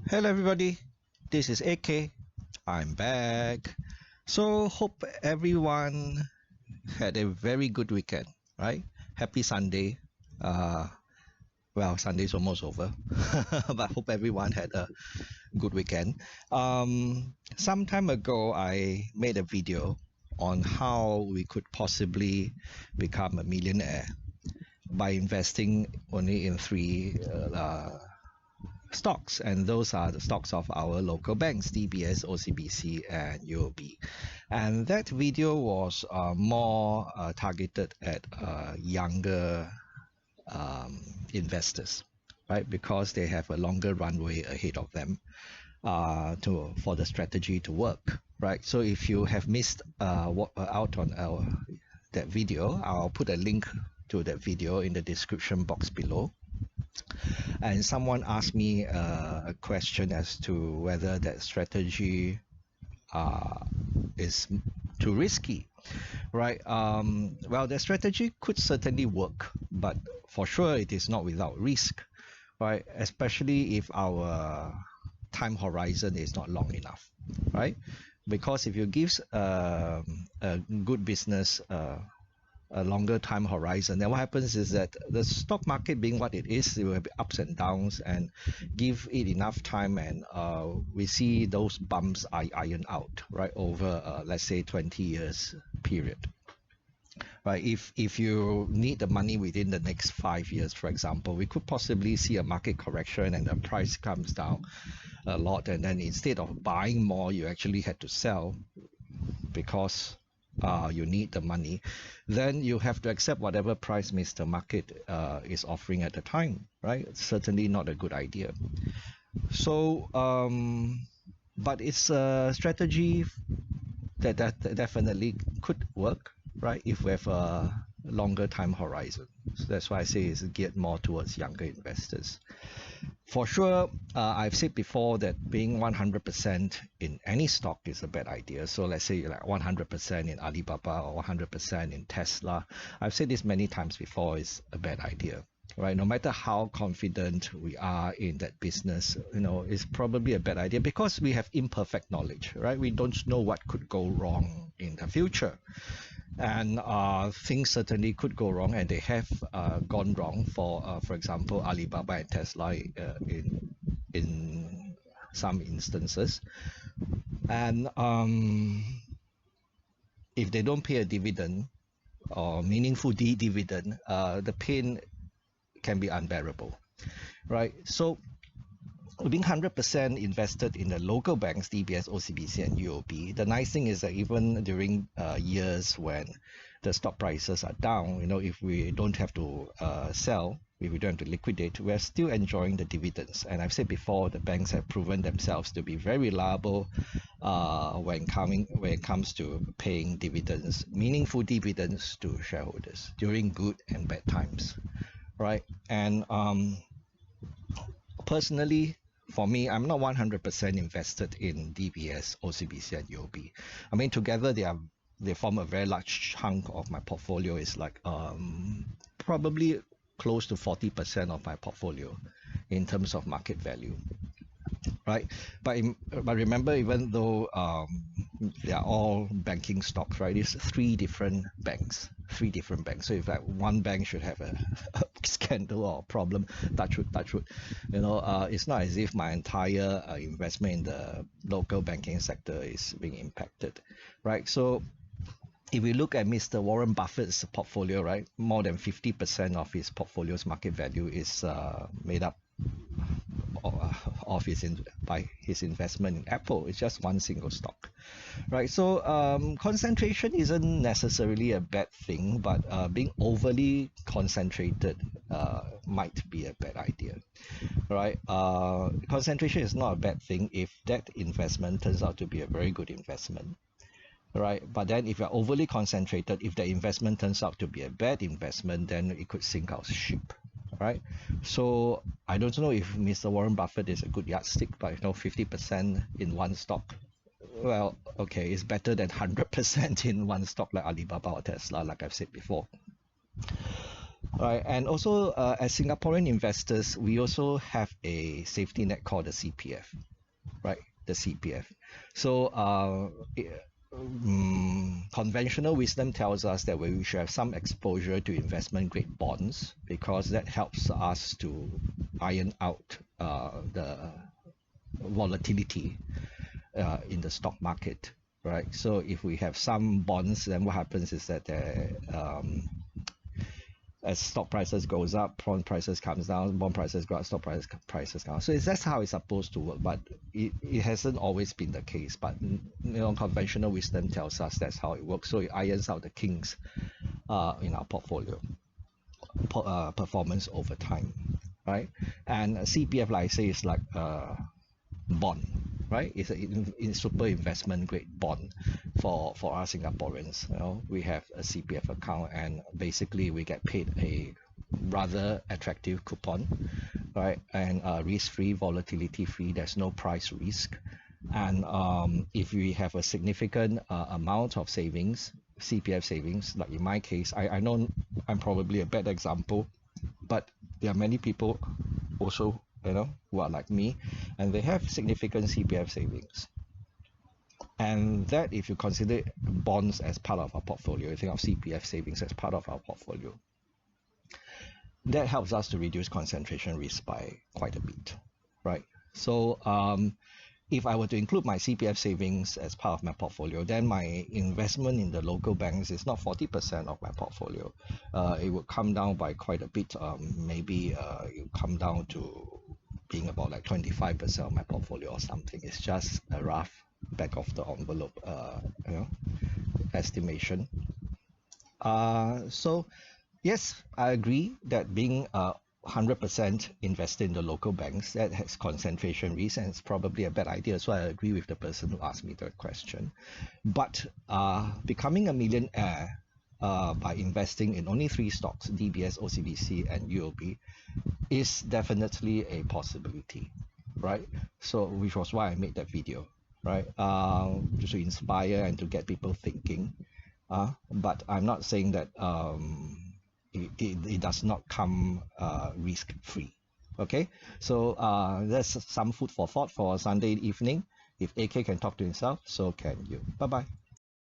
Hello everybody, this is AK. I'm back. So hope everyone had a very good weekend, right? Happy Sunday. Uh, Sunday's almost over, but hope everyone had a good weekend. Some time ago, I made a video on how we could possibly become a millionaire by investing only in three stocks, and those are the stocks of our local banks, DBS, OCBC, and UOB. And that video was more targeted at younger investors, right? Because they have a longer runway ahead of them for the strategy to work, right? So if you have missed out on that video, I'll put a link to that video in the description box below. And someone asked me a question as to whether that strategy is too risky, right? Well, the strategy could certainly work, but for sure it is not without risk, right? Especially if our time horizon is not long enough, right? Because if you give a good business a longer time horizon, then what happens is that the stock market being what it is, it will have ups and downs, and give it enough time, and we see those bumps are ironed out, right, over let's say 20 years period. Right, if you need the money within the next 5 years, for example, we could possibly see a market correction and the price comes down a lot, and then instead of buying more, you actually had to sell because you need the money. Then you have to accept whatever price Mr. Market is offering at the time, right? It's certainly not a good idea. So, but it's a strategy that definitely could work, right? If we have a longer time horizon. So that's why I say it's geared more towards younger investors. For sure, I've said before that being 100% in any stock is a bad idea. So let's say you're like 100% in Alibaba or 100% in Tesla. I've said this many times before, is a bad idea, right? No matter how confident we are in that business, it's probably a bad idea because we have imperfect knowledge, right? We don't know what could go wrong in the future. And things certainly could go wrong, and they have gone wrong for example, Alibaba and Tesla in some instances. And if they don't pay a dividend or meaningful dividend, the pain can be unbearable, right? So being 100% invested in the local banks, DBS, OCBC, and UOB, the nice thing is that even during years when the stock prices are down, if we don't have to sell, if we don't have to liquidate, we're still enjoying the dividends. And I've said before, the banks have proven themselves to be very reliable when it comes to paying dividends, meaningful dividends to shareholders during good and bad times, right? And personally, for me, I'm not 100% invested in DBS, OCBC, and UOB. I mean, together they form a very large chunk of my portfolio. It's like probably close to 40% of my portfolio in terms of market value, right? But remember, even though they are all banking stocks, right? It's three different banks. So if like one bank should have a scandal or problem, touch wood, it's not as if my entire investment in the local banking sector is being impacted, right? So if we look at Mr. Warren Buffett's portfolio, right, more than 50% of his portfolio's market value is made up by his investment in Apple. It's just one single stock, right? So concentration isn't necessarily a bad thing, but being overly concentrated might be a bad idea, right? Concentration is not a bad thing if that investment turns out to be a very good investment, right? But then if you're overly concentrated, if the investment turns out to be a bad investment, then it could sink our ship, right? So I don't know if Mr. Warren Buffett is a good yardstick, but 50% in one stock, well, okay, it's better than 100% in one stock like Alibaba or Tesla, like I've said before. right? And also, as Singaporean investors, we also have a safety net called the CPF, right? The CPF. So, conventional wisdom tells us that we should have some exposure to investment grade bonds because that helps us to iron out the volatility in the stock market, right? So if we have some bonds, then what happens is that as stock prices goes up, bond prices comes down, bond prices go up, stock prices come down. So that's how it's supposed to work, but it hasn't always been the case. But conventional wisdom tells us that's how it works. So it irons out the kinks in our portfolio performance over time, right? And CPF, like I say, is like a bond, right? It's a super investment grade bond for us Singaporeans. We have a CPF account, and basically we get paid a rather attractive coupon, right? And risk-free, volatility-free. There's no price risk. And if we have a significant amount of savings, CPF savings, like in my case, I know I'm probably a bad example, but there are many people also, who are like me, and they have significant CPF savings. And that, if you consider bonds as part of our portfolio, you think of CPF savings as part of our portfolio, that helps us to reduce concentration risk by quite a bit, right? So if I were to include my CPF savings as part of my portfolio, then my investment in the local banks is not 40% of my portfolio. It would come down by quite a bit. Maybe it would come down to being about like 25% of my portfolio or something. It's just a rough back of the envelope, estimation. So yes, I agree that being 100% invested in the local banks, that has concentration risk, and it's probably a bad idea. So I agree with the person who asked me the question. But becoming a millionaire by investing in only 3 stocks, DBS, OCBC, and UOB, is definitely a possibility, right? So which was why I made that video, right? Just to inspire and to get people thinking. But I'm not saying that it does not come risk-free. Okay, so that's some food for thought for Sunday evening. If AK can talk to himself, so can you. Bye-bye.